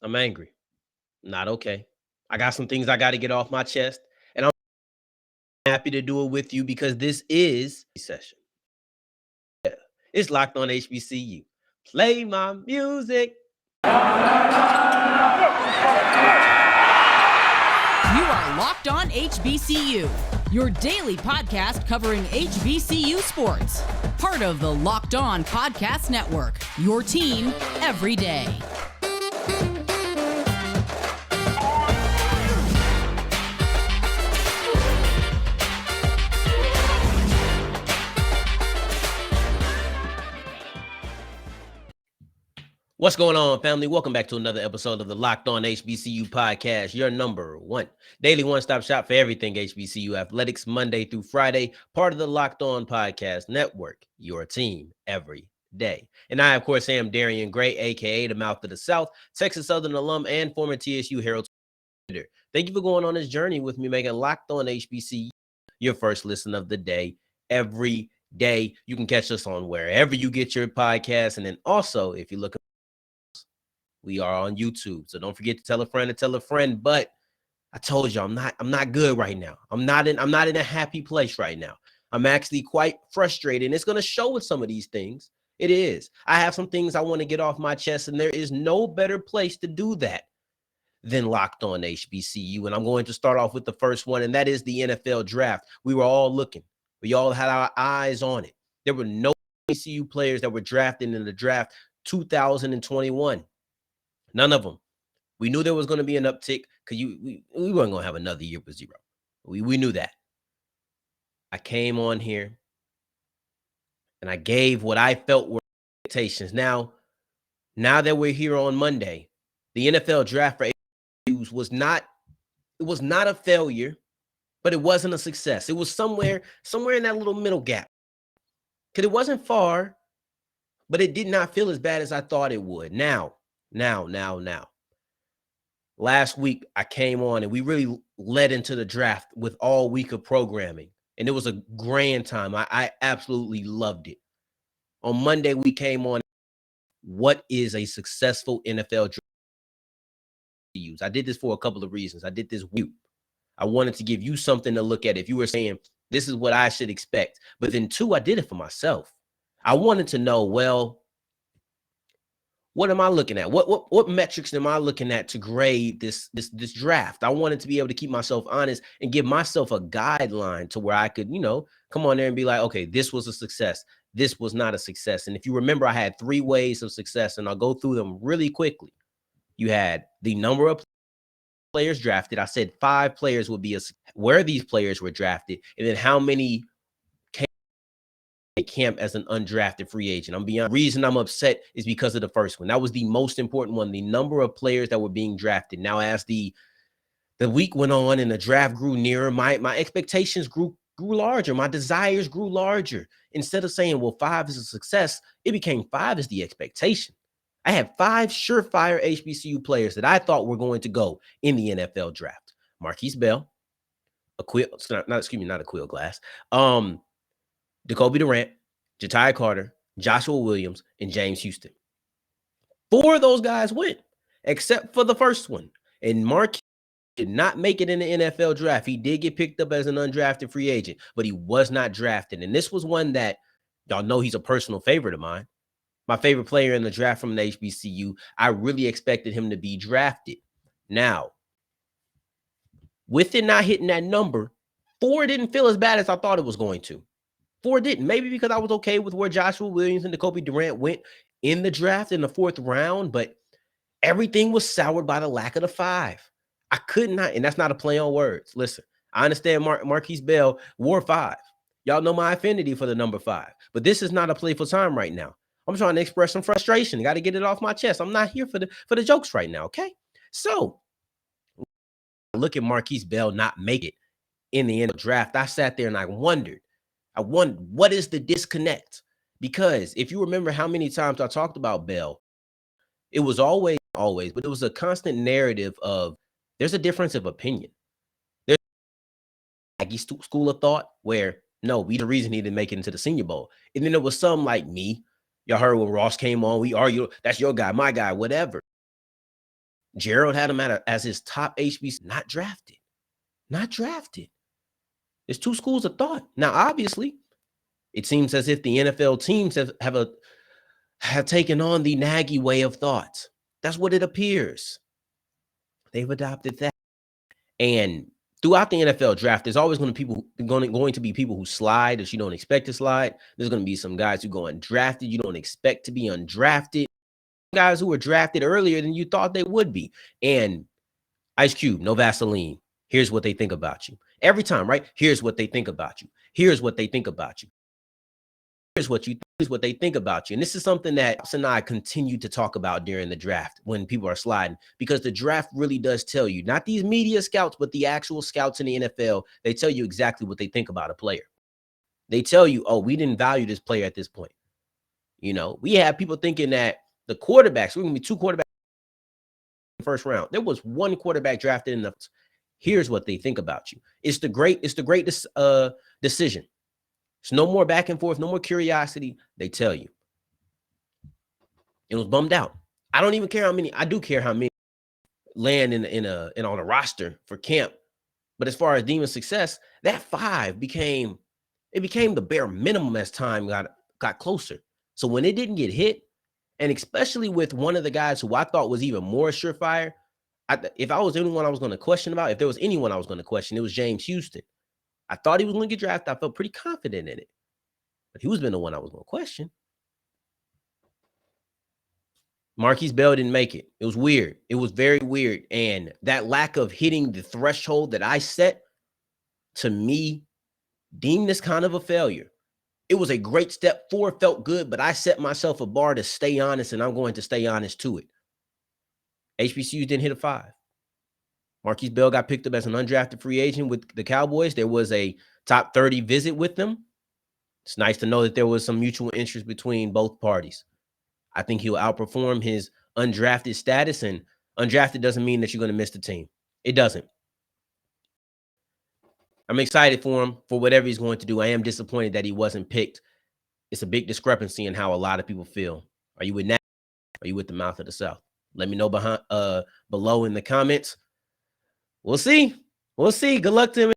I'm angry. Not okay. I got some things I got to get off my chest, and I'm happy to do it with you because this is a session. It's Locked On HBCU. Play my music. You are Locked On HBCU, your daily podcast covering HBCU sports. Part of the Locked On Podcast Network, your team every day. What's going on, family? Welcome back to another episode of the Locked On HBCU podcast, your number one daily one-stop shop for everything HBCU athletics, Monday through Friday, part of the Locked On Podcast Network, your team every day. And I, of course, am Darian Gray, a.k.a. the Mouth of the South, Texas Southern alum and former TSU Herald. Thank you for going on this journey with me, making Locked On HBCU your first listen of the day every day. You can catch us on wherever you get your podcasts. And then also, if you look, we are on YouTube. So don't forget to tell a friend. But I told you I'm not good right now. I'm not in a happy place right now. I'm actually quite frustrated. And it's going to show with some of these things. It is. I have some things I want to get off my chest, and there is no better place to do that than Locked On HBCU. And I'm going to start off with the first one, and that is the NFL draft. We were all looking. We all had our eyes on it. There were no HBCU players that were drafted in the draft 2021. None of them. We knew there was going to be an uptick because we weren't going to have another year with zero. We knew that. I came on here and I gave what I felt were expectations. Now that we're here on Monday, the NFL draft for HBCUs was not a failure, but it wasn't a success. It was somewhere in that little middle gap. Because it wasn't far, but it did not feel as bad as I thought it would. Now. Last week, I came on and we really led into the draft with all week of programming. And it was a grand time. I absolutely loved it. On Monday, we came on, what is a successful NFL draft? I did this for a couple of reasons. I did this with you. I wanted to give you something to look at if you were saying, this is what I should expect. But then two, I did it for myself. I wanted to know, well, what am I looking at? What metrics am I looking at to grade this draft? I wanted to be able to keep myself honest and give myself a guideline to where I could, come on there and be like, okay, this was a success. This was not a success. And if you remember, I had 3 ways of success, and I'll go through them really quickly. You had the number of players drafted. I said 5 players would be where these players were drafted, and then how many camp as an undrafted free agent. The reason I'm upset is because of the first one. That was the most important one, the number of players that were being drafted. Now, as the week went on and the draft grew nearer, my expectations grew larger. My desires grew larger. Instead of saying, well, 5 is a success, it became 5 is the expectation. I had 5 surefire HBCU players that I thought were going to go in the NFL draft. Markquese Bell, not Aquil Glass, Decobie Durant, Ja'Tai Carter, Joshua Williams, and James Houston. 4 of those guys went, except for the first one. And Markquese did not make it in the NFL draft. He did get picked up as an undrafted free agent, but he was not drafted. And this was one that y'all know he's a personal favorite of mine. My favorite player in the draft from the HBCU. I really expected him to be drafted. Now, with it not hitting that number, 4 didn't feel as bad as I thought it was going to. 4 didn't. Maybe because I was okay with where Joshua Williams and Decobie Durant went in the draft in the 4th round, but everything was soured by the lack of the 5. I could not, and that's not a play on words. Listen, I understand Markquese Bell wore 5. Y'all know my affinity for the number 5, but this is not a playful time right now. I'm trying to express some frustration. Got to get it off my chest. I'm not here for the jokes right now, okay? So, look at Markquese Bell not make it in the end of the draft. I sat there and I wondered, what is the disconnect? Because if you remember how many times I talked about Bell, it was always, but it was a constant narrative of there's a difference of opinion. There's a school of thought where, no, we the reason he didn't make it into the Senior Bowl. And then there was some like me. Y'all heard when Ross came on, we argued, that's your guy, my guy, whatever. Gerald had him as his top HBCU, not drafted. Not drafted. There's two schools of thought. Now, obviously, it seems as if the NFL teams have taken on the Nagy way of thought. That's what it appears. They've adopted that. And throughout the NFL draft, there's always going to be people who slide that you don't expect to slide. There's going to be some guys who go undrafted you don't expect to be undrafted. Guys who were drafted earlier than you thought they would be. And Ice Cube, no Vaseline. Here's what they think about you. Every time, right? Here's what they think about you. Here's what they think about you. Here's what they think about you. And this is something that Pops and I continue to talk about during the draft when people are sliding, because the draft really does tell you, not these media scouts, but the actual scouts in the NFL, they tell you exactly what they think about a player. They tell you, oh, we didn't value this player at this point. You know, we have people thinking that the quarterbacks, we're going to be 2 quarterbacks in the first round. There was 1 quarterback drafted in the. Here's what they think about you. It's the great decision. It's no more back and forth, no more curiosity. They tell you. It was bummed out. I don't even care how many. I do care how many land on a roster for camp. But as far as deeming success, that 5 became the bare minimum as time got closer. So when it didn't get hit, and especially with one of the guys who I thought was even more surefire, if I was anyone I was going to question about, if there was anyone I was going to question, it was James Houston. I thought he was going to get drafted. I felt pretty confident in it. But he was been the one I was going to question. Markquese Bell didn't make it. It was weird. It was very weird. And that lack of hitting the threshold that I set, to me, deemed this kind of a failure. It was a great step forward, felt good, but I set myself a bar to stay honest, and I'm going to stay honest to it. HBCUs didn't hit a 5. Markquese Bell got picked up as an undrafted free agent with the Cowboys. There was a top 30 visit with them. It's nice to know that there was some mutual interest between both parties. I think he'll outperform his undrafted status, and undrafted doesn't mean that you're going to miss the team. It doesn't. I'm excited for him for whatever he's going to do. I am disappointed that he wasn't picked. It's a big discrepancy in how a lot of people feel. Are you with Nat? Are you with the mouth of the South? Let me know below in the comments. We'll see. We'll see. Good luck to him.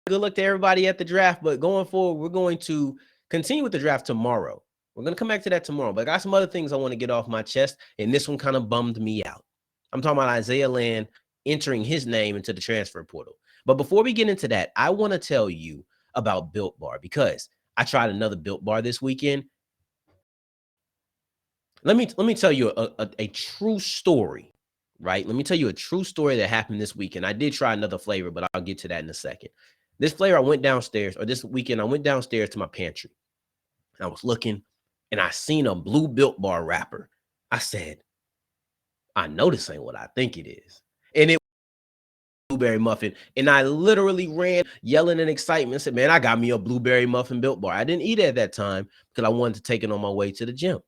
Good luck to everybody at the draft. But going forward, we're going to continue with the draft tomorrow. We're going to come back to that tomorrow. But I got some other things I want to get off my chest, and this one kind of bummed me out. I'm talking about Isaiah Land entering his name into the transfer portal. But before we get into that, I want to tell you about Built Bar, because I tried another Built Bar this weekend. Let me tell you a true story, right? Let me tell you a true story that happened this weekend. I did try another flavor, but I'll get to that in a second. This weekend, I went downstairs to my pantry. And I was looking, and I seen a blue Built Bar wrapper. I said, I know this ain't what I think it is. And it was blueberry muffin. And I literally ran yelling in excitement and said, man, I got me a blueberry muffin Built Bar. I didn't eat it at that time because I wanted to take it on my way to the gym.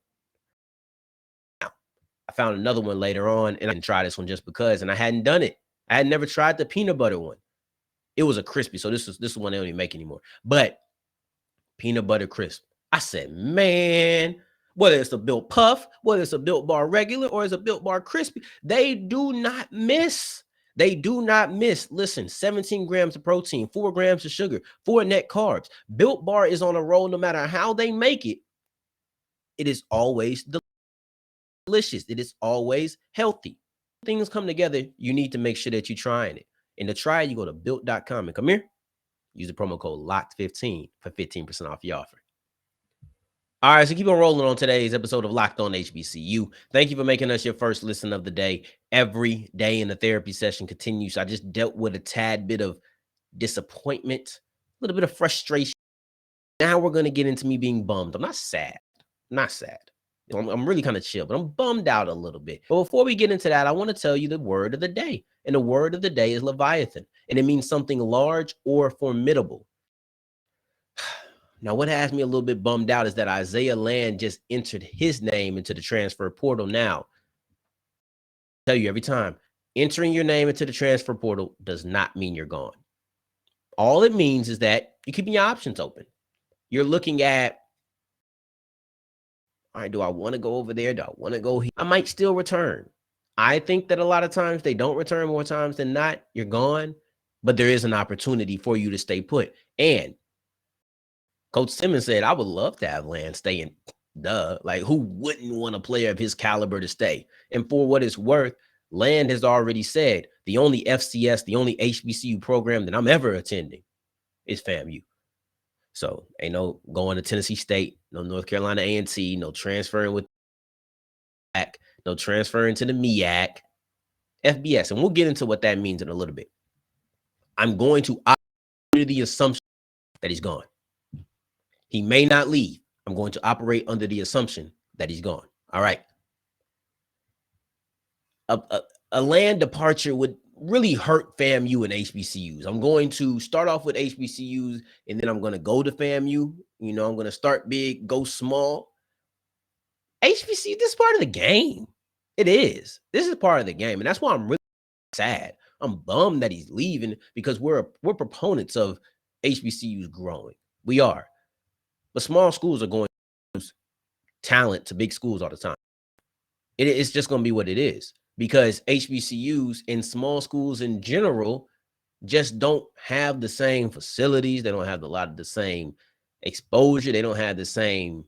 I found another one later on, and I didn't try this one just because, and I hadn't done it. I had never tried the peanut butter one. It was a crispy, so this is one they don't even make anymore. But peanut butter crisp. I said, man, whether it's a Built Puff, whether it's a Built Bar regular, or it's a Built Bar crispy, they do not miss. They do not miss. Listen, 17 grams of protein, 4 grams of sugar, 4 net carbs. Built Bar is on a roll no matter how they make it. It is always delicious. It is always healthy. Things come together, you need to make sure that you're trying it. And to try it, you go to built.com and come here. Use the promo code LOCKED15 for 15% off your offer. All right, so keep on rolling on today's episode of Locked On HBCU. Thank you for making us your first listen of the day. Every day in the therapy session continues. I just dealt with a tad bit of disappointment, a little bit of frustration. Now we're going to get into me being bummed. I'm not sad. I'm really kind of chill, but I'm bummed out a little bit. But before we get into that, I want to tell you the word of the day. And the word of the day is Leviathan. And it means something large or formidable. Now, what has me a little bit bummed out is that Isaiah Land just entered his name into the transfer portal. Now, I tell you every time, entering your name into the transfer portal does not mean you're gone. All it means is that you're keeping your options open. You're looking at, all right, do I want to go over there? Do I want to go here? I might still return. I think that a lot of times they don't return more times than not. You're gone, but there is an opportunity for you to stay put. And Coach Simmons said, I would love to have Land stay in. Duh. Like, who wouldn't want a player of his caliber to stay? And for what it's worth, Land has already said the only FCS, the only HBCU program that I'm ever attending is FAMU. So ain't no going to Tennessee State, no North Carolina A&T, no transferring with MAC, no transferring to the MEAC, FBS. And we'll get into what that means in a little bit. I'm going to operate the assumption that he's gone. He may not leave. I'm going to operate under the assumption that he's gone. All right. A Land departure would really hurt FAMU and HBCUs. I'm going to start off with HBCUs, and then I'm going to go to FAMU. You know, I'm going to start big, go small. HBCU, this is part of the game. It is. This is part of the game, and that's why I'm really sad. I'm bummed that he's leaving because we're proponents of HBCUs growing. We are. But small schools are going to lose talent to big schools all the time. It's just going to be what it is because HBCUs and small schools in general just don't have the same facilities. They don't have a lot of the same exposure. They don't have the same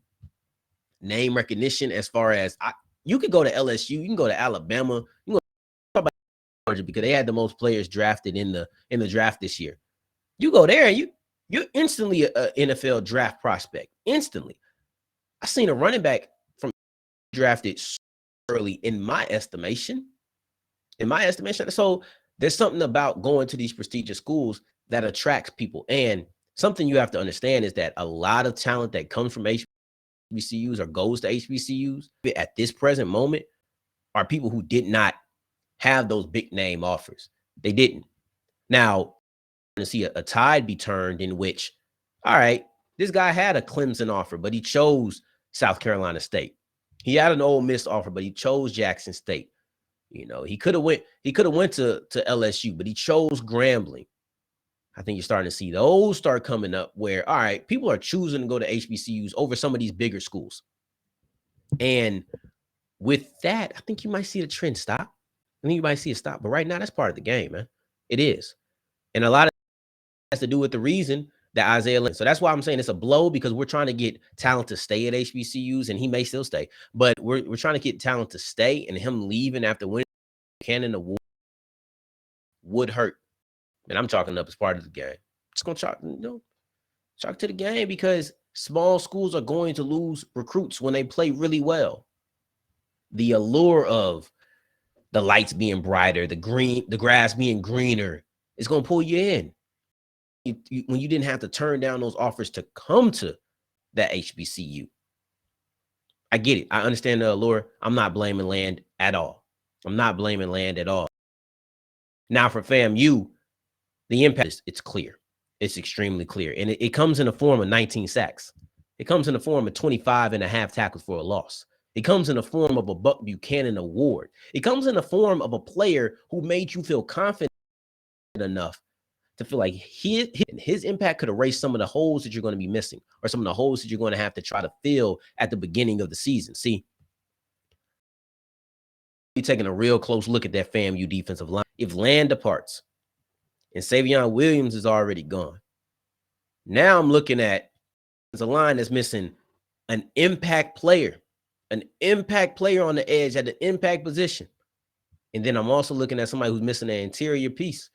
name recognition as far as you could go to LSU, you can go to Alabama, you can go to Georgia because they had the most players drafted in the draft this year. You go there, you're instantly an NFL draft prospect. Instantly. I seen a running back from drafted early in my estimation. So there's something about going to these prestigious schools that attracts people. And something you have to understand is that a lot of talent that comes from HBCUs or goes to HBCUs at this present moment are people who did not have those big name offers. They didn't. Now, to see a tide be turned in which, all right, this guy had a Clemson offer, but he chose South Carolina State. He had an Ole Miss offer, but he chose Jackson State. You know, he could have went to LSU, but he chose Grambling. I think you're starting to see those start coming up where, all right, people are choosing to go to HBCUs over some of these bigger schools. And with that, I think you might see the trend stop. I think you might see it stop. But right now, that's part of the game, man. It is. And a lot of it has to do with the reason that Isaiah Lynn. So that's why I'm saying it's a blow because we're trying to get talent to stay at HBCUs, and he may still stay. But we're trying to get talent to stay, and him leaving after winning Buchanan Award would hurt. And I'm chalking up as part of the game. Just gonna chalk to the game because small schools are going to lose recruits when they play really well. The allure of the lights being brighter, the grass being greener, is gonna pull you in. When you didn't have to turn down those offers to come to that HBCU. I get it. I understand the allure. I'm not blaming Land at all. Now for FAMU, the impact, it's clear. It's extremely clear. And it comes in the form of 19 sacks. It comes in the form of 25 and a half tackles for a loss. It comes in the form of a Buck Buchanan Award. It comes in the form of a player who made you feel confident enough to feel like his impact could erase some of the holes that you're going to be missing or some of the holes that you're going to have to try to fill at the beginning of the season. See, we're taking a real close look at that FAMU defensive line. If Land departs and Savion Williams is already gone, now I'm looking at a line that's missing an impact player on the edge at the impact position. And then I'm also looking at somebody who's missing an interior piece.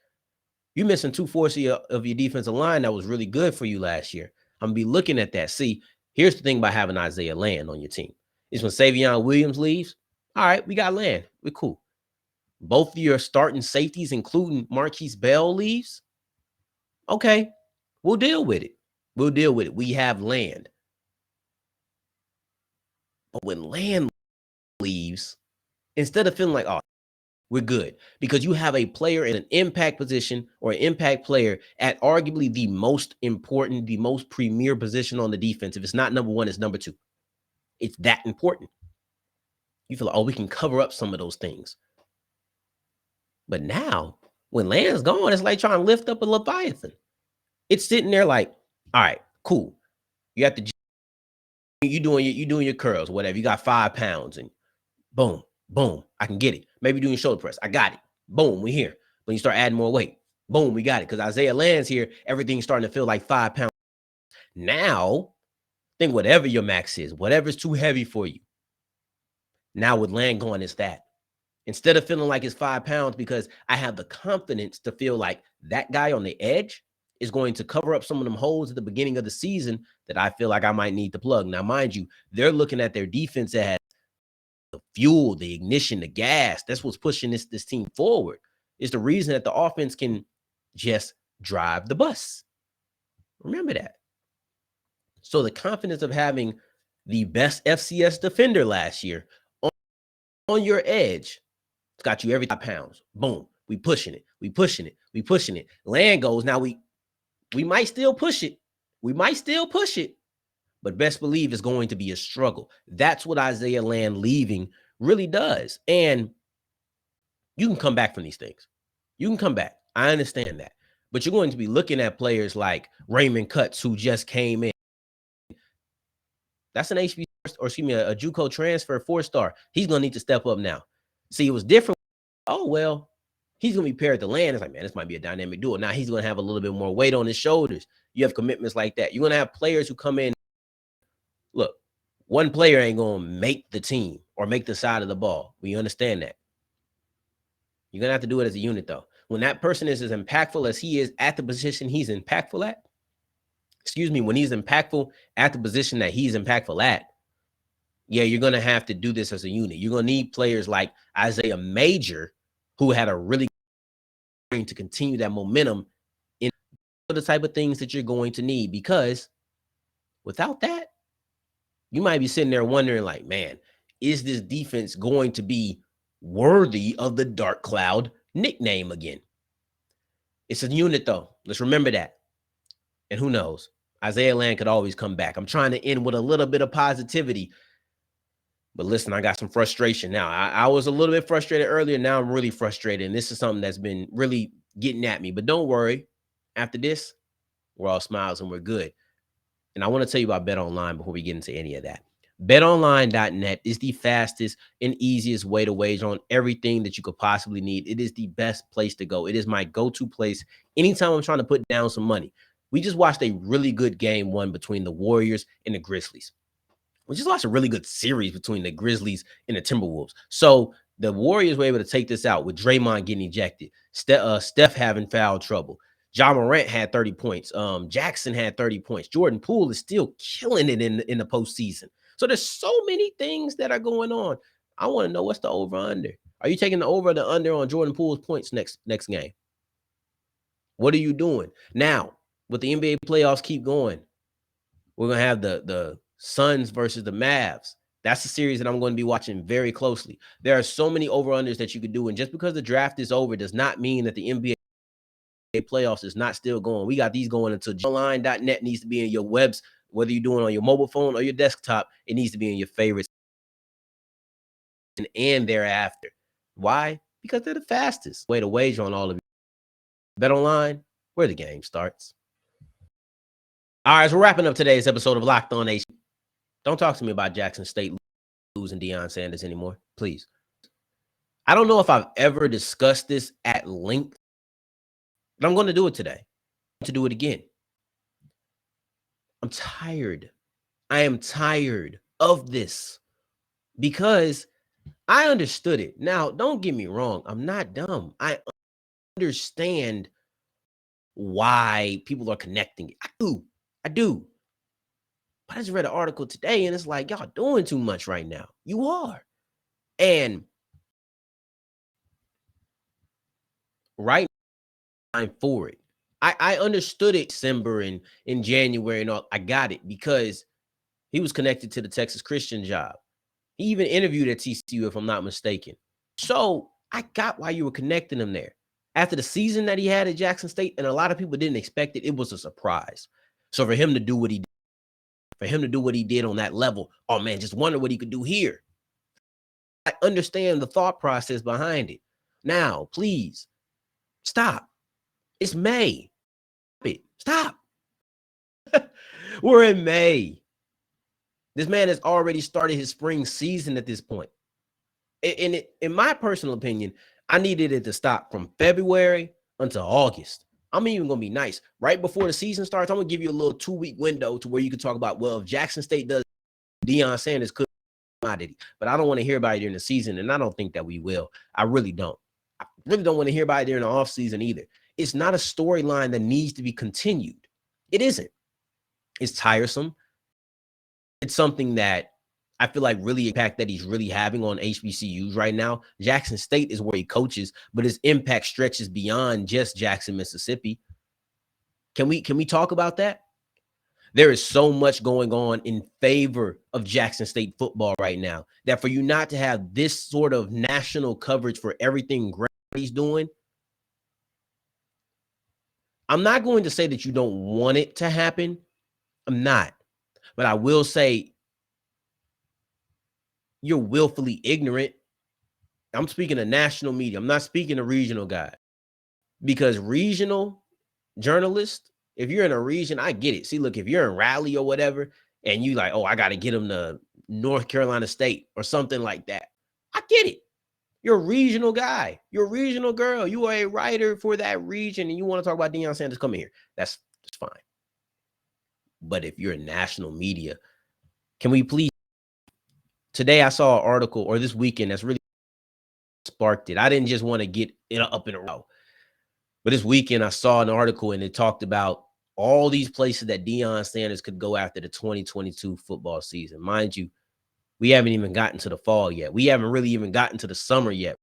You're missing 2/4 of your defensive line that was really good for you last year. I'm going to be looking at that. See, here's the thing about having Isaiah Land on your team. Is when Savion Williams leaves, all right, we got Land. We're cool. Both of your starting safeties, including Markquese Bell, leaves. Okay, we'll deal with it. We have Land. But when Land leaves, instead of feeling like, oh, we're good, because you have a player in an impact position or an impact player at arguably the most important, the most premier position on the defense. If it's not number one, it's number two. It's that important. You feel like, oh, we can cover up some of those things. But now, when Land's gone, it's like trying to lift up a Leviathan. It's sitting there like, all right, cool. You have to, you doing your curls, whatever. You got 5 pounds, and boom, I can get it. Maybe doing shoulder press. I got it. Boom, we here. When you start adding more weight, boom, we got it. Because Isaiah lands here, everything's starting to feel like 5 pounds. Now, think whatever your max is, whatever's too heavy for you. Now with land going, it's that. Instead of feeling like it's 5 pounds, because I have the confidence to feel like that guy on the edge is going to cover up some of them holes at the beginning of the season that I feel like I might need to plug. Now, mind you, they're looking at their defense as the fuel, the ignition, the gas. That's what's pushing this team forward. It's the reason that the offense can just drive the bus. Remember that. So the confidence of having the best FCS defender last year on your edge, it's got you every 5 pounds. Boom. We pushing it. We pushing it. We pushing it. Land goes. Now we might still push it. We might still push it. But best believe it's going to be a struggle. That's what Isaiah Land leaving really does. And you can come back from these things. You can come back. I understand that. But you're going to be looking at players like Raymond Cutts, who just came in. That's an HBCU, or excuse me, a JUCO transfer 4-star. He's going to need to step up now. See, it was different. Oh, well, he's going to be paired to Land. It's like, man, this might be a dynamic duo. Now he's going to have a little bit more weight on his shoulders. You have commitments like that. You're going to have players who come in. Look, one player ain't going to make the team or make the side of the ball. We understand that. You're going to have to do it as a unit, though. When that person is as impactful as he is at the position he's impactful at, when he's impactful at the position that he's impactful at, yeah, you're going to have to do this as a unit. You're going to need players like Isaiah Major, who had a really good to continue that momentum in the type of things that you're going to need, because without that, you might be sitting there wondering like, man, is this defense going to be worthy of the Dark Cloud nickname again? It's a unit, though. Let's remember that. And who knows? Isaiah Land could always come back. I'm trying to end with a little bit of positivity. But listen, I got some frustration now. I was a little bit frustrated earlier. Now I'm really frustrated. And this is something that's been really getting at me. But don't worry. After this, we're all smiles and we're good. And I want to tell you about BetOnline before we get into any of that. BetOnline.net is the fastest and easiest way to wager on everything that you could possibly need. It is the best place to go. It is my go-to place anytime I'm trying to put down some money. We just watched a really good game one between the Warriors and the Grizzlies. We just watched a really good series between the Grizzlies and the Timberwolves. So the Warriors were able to take this out with Draymond getting ejected, Steph having foul trouble. Ja Morant had 30 points. Jackson had 30 points. Jordan Poole is still killing it in the postseason. So there's so many things that are going on. I want to know, what's the over-under? Are you taking the over or the under on Jordan Poole's points next game? What are you doing? Now, with the NBA playoffs keep going, we're going to have the Suns versus the Mavs. That's the series that I'm going to be watching very closely. There are so many over-unders that you could do. And just because the draft is over does not mean that the NBA playoffs is not still going. We got these going until online.net needs to be in your webs, whether you're doing it on your mobile phone or your desktop. It needs to be in your favorites and thereafter. Why? Because they're the fastest way to wager on all of it. Bet online, where the game starts. All right, so we're wrapping up today's episode of Locked On HBCU. Don't talk to me about Jackson State losing Deion Sanders anymore, please. I don't know if I've ever discussed this at length, but I'm going to do it today. To do it again. I'm tired. I am tired of this because I understood it. Now, don't get me wrong. I'm not dumb. I understand why people are connecting it. I do. But I just read an article today and it's like, y'all doing too much right now. You are. And right now, I'm for it. I understood it December and in January and all. I got it because he was connected to the Texas Christian job. He even interviewed at TCU, if I'm not mistaken. So I got why you were connecting him there. After the season that he had at Jackson State, and a lot of people didn't expect it, it was a surprise. So for him to do what he did, on that level, oh man, just wonder what he could do here. I understand the thought process behind it. Now, please, stop. It's May. Stop. We're in May. This man has already started his spring season at this point. In my personal opinion, I needed it to stop from February until August. I'm even going to be nice. Right before the season starts, I'm going to give you a little 2-week window to where you can talk about, well, if Jackson State does, Deion Sanders could commodity. But I don't want to hear about it during the season, and I don't think that we will. I really don't. I really don't want to hear about it during the offseason either. It's not a storyline that needs to be continued. It isn't. It's tiresome. It's something that I feel like really impact that he's really having on HBCUs right now. Jackson State is where he coaches, but his impact stretches beyond just Jackson, Mississippi. Can we talk about that? There is so much going on in favor of Jackson State football right now that for you not to have this sort of national coverage for everything great he's doing, I'm not going to say that you don't want it to happen. I'm not. But I will say you're willfully ignorant. I'm speaking of national media. I'm not speaking of regional guys. Because regional journalists, if you're in a region, I get it. See, look, if you're in Raleigh or whatever, and you like, oh, I got to get them to North Carolina State or something like that, I get it. You're a regional guy. You're a regional girl. You are a writer for that region, and you want to talk about Deion Sanders, come here. That's fine. But if you're in national media, can we please? Today I saw an article, or this weekend, that's really sparked it. I didn't just want to get it up in a row. But this weekend, I saw an article, and it talked about all these places that Deion Sanders could go after the 2022 football season. Mind you, we haven't even gotten to the fall yet. We haven't really even gotten to the summer yet,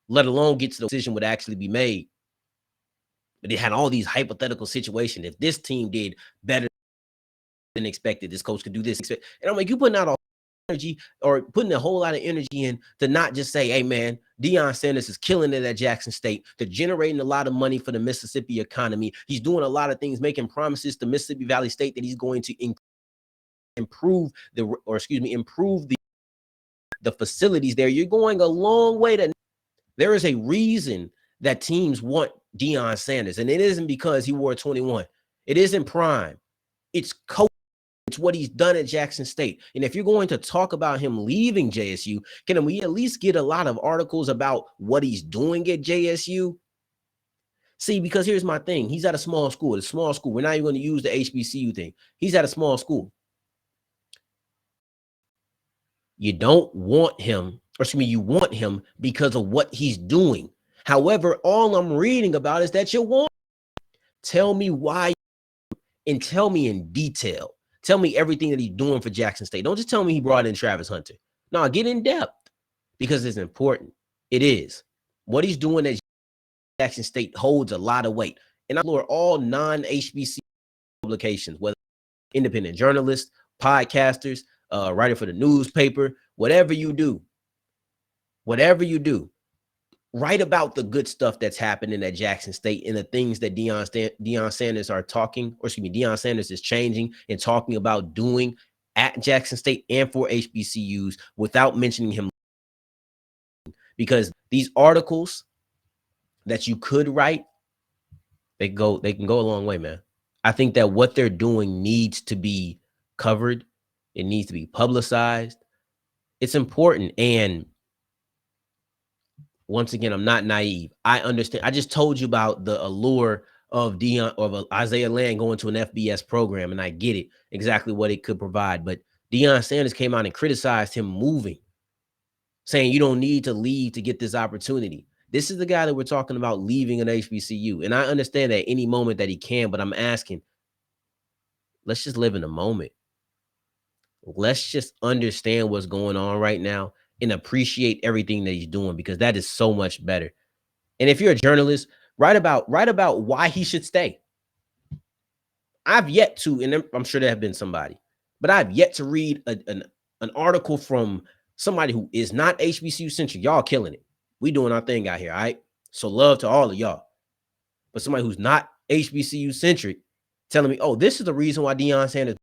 let alone get to the decision would actually be made. But it had all these hypothetical situations. If this team did better than expected, this coach could do this. And I'm like, you putting out all energy or putting a whole lot of energy in to not just say, hey, man, Deion Sanders is killing it at Jackson State. They're generating a lot of money for the Mississippi economy. He's doing a lot of things, making promises to Mississippi Valley State that he's going to improve the facilities there. You're going a long way to. There is a reason that teams want Deion Sanders, and it isn't because he wore 21. It isn't prime. It's coach. It's what he's done at Jackson State. And if you're going to talk about him leaving JSU, can we at least get a lot of articles about what he's doing at JSU? See, because here's my thing. He's at a small school. It's a small school. We're not even going to use the HBCU thing. He's at a small school. You don't want him, or excuse me, you want him because of what he's doing. However, all I'm reading about is that you want. Tell me why, and tell me in detail. Tell me everything that he's doing for Jackson State. Don't just tell me he brought in Travis Hunter. No, get in depth because it's important. It is. What he's doing at Jackson State holds a lot of weight. And I implore all non-HBCU publications, whether independent journalists, podcasters, writer for the newspaper, whatever you do, write about the good stuff that's happening at Jackson State and the things that Deion Sanders are talking, or excuse me, Deion Sanders is changing and talking about doing at Jackson State and for HBCUs without mentioning him. Because these articles that you could write, they can go a long way, man. I think that what they're doing needs to be covered. It needs to be publicized. It's important. And once again, I'm not naive. I understand. I just told you about the allure of Isaiah Land going to an FBS program, and I get it, exactly what it could provide. But Deion Sanders came out and criticized him moving, saying you don't need to leave to get this opportunity. This is the guy that we're talking about leaving an HBCU. And I understand at any moment that he can, but I'm asking, let's just live in the moment. Let's just understand what's going on right now and appreciate everything that he's doing, because that is so much better. And if you're a journalist, write about why he should stay. I've yet to, and I'm sure there have been somebody, but I've yet to read an article from somebody who is not HBCU centric. Y'all killing it. We doing our thing out here, all right? So love to all of y'all. But somebody who's not HBCU centric telling me, oh, this is the reason why Deion Sanders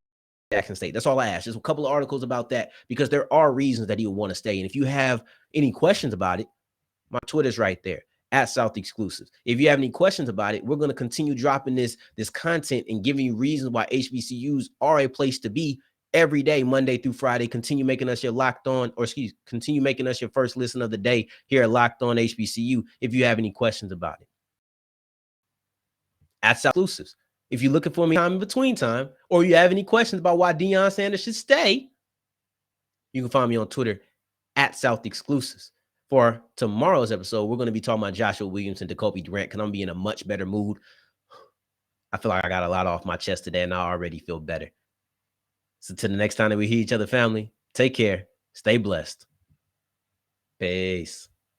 Jackson State. That's all I ask. Just a couple of articles about that, because there are reasons that he would want to stay. And if you have any questions about it, my Twitter's right there at South Exclusives. If you have any questions about it, we're going to continue dropping this content and giving you reasons why HBCUs are a place to be every day, Monday through Friday. Continue making us your continue making us your first listen of the day here at Locked On HBCU if you have any questions about it. At South Exclusives. If you're looking for me time in between time, or you have any questions about why Deion Sanders should stay, you can find me on Twitter at South Exclusives. For tomorrow's episode, we're going to be talking about Joshua Williams and Decobie Durant because I'm going to be in a much better mood. I feel like I got a lot off my chest today, and I already feel better. So till the next time that we hear each other, family, take care. Stay blessed. Peace.